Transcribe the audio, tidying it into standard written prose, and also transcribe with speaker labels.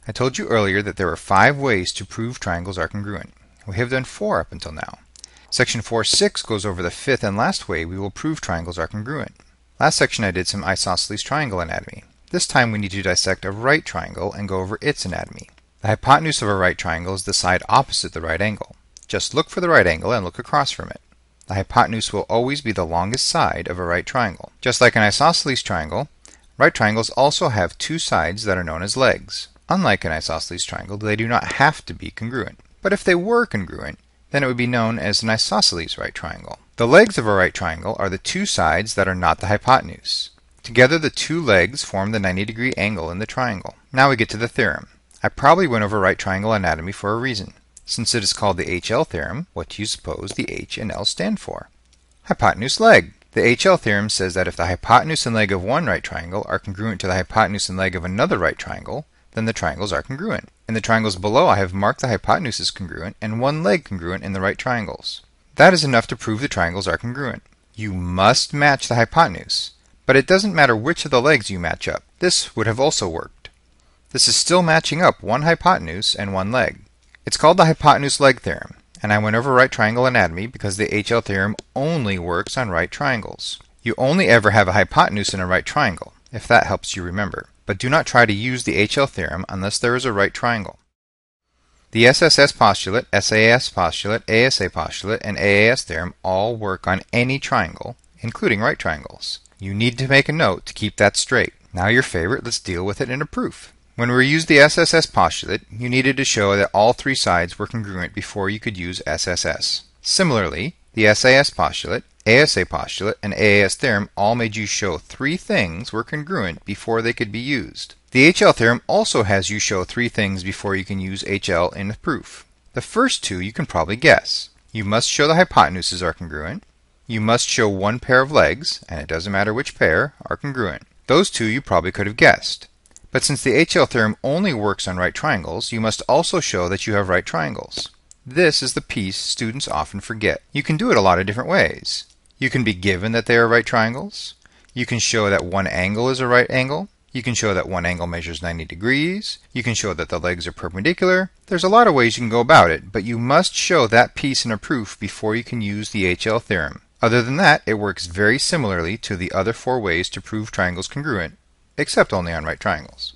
Speaker 1: I told you earlier that there are 5 ways to prove triangles are congruent. We have done 4 up until now. Section 4.6 goes over the 5th and last way we will prove triangles are congruent. Last section I did some isosceles triangle anatomy. This time we need to dissect a right triangle and go over its anatomy. The hypotenuse of a right triangle is the side opposite the right angle. Just look for the right angle and look across from it. The hypotenuse will always be the longest side of a right triangle. Just like an isosceles triangle, right triangles also have 2 sides that are known as legs. Unlike an isosceles triangle, they do not have to be congruent. But if they were congruent, then it would be known as an isosceles right triangle. The legs of a right triangle are the 2 sides that are not the hypotenuse. Together the 2 legs form the 90-degree angle in the triangle. Now we get to the theorem. I probably went over right triangle anatomy for a reason. Since it is called the HL theorem, what do you suppose the H and L stand for? Hypotenuse leg. The HL theorem says that if the hypotenuse and leg of one right triangle are congruent to the hypotenuse and leg of another right triangle, then the triangles are congruent. In the triangles below I have marked the hypotenuse as congruent and one leg congruent in the right triangles. That is enough to prove the triangles are congruent. You must match the hypotenuse, but it doesn't matter which of the legs you match up. This would have also worked. This is still matching up one hypotenuse and one leg. It's called the Hypotenuse Leg Theorem, and I went over right triangle anatomy because the HL theorem only works on right triangles. You only ever have a hypotenuse in a right triangle, if that helps you remember. But do not try to use the HL theorem unless there is a right triangle. The SSS postulate, SAS postulate, ASA postulate, and AAS theorem all work on any triangle, including right triangles. You need to make a note to keep that straight. Now your favorite, let's deal with it in a proof. When we used the SSS postulate, you needed to show that all 3 sides were congruent before you could use SSS. Similarly, the SAS postulate, ASA postulate, and AAS theorem all made you show 3 things were congruent before they could be used. The HL theorem also has you show 3 things before you can use HL in the proof. The first 2 you can probably guess. You must show the hypotenuses are congruent. You must show one pair of legs, and it doesn't matter which pair, are congruent. Those 2 you probably could have guessed. But since the HL theorem only works on right triangles, you must also show that you have right triangles. This is the piece students often forget. You can do it a lot of different ways. You can be given that they are right triangles. You can show that one angle is a right angle. You can show that one angle measures 90 degrees. You can show that the legs are perpendicular. There's a lot of ways you can go about it, but you must show that piece in a proof before you can use the HL theorem. Other than that, it works very similarly to the other 4 ways to prove triangles congruent, except only on right triangles.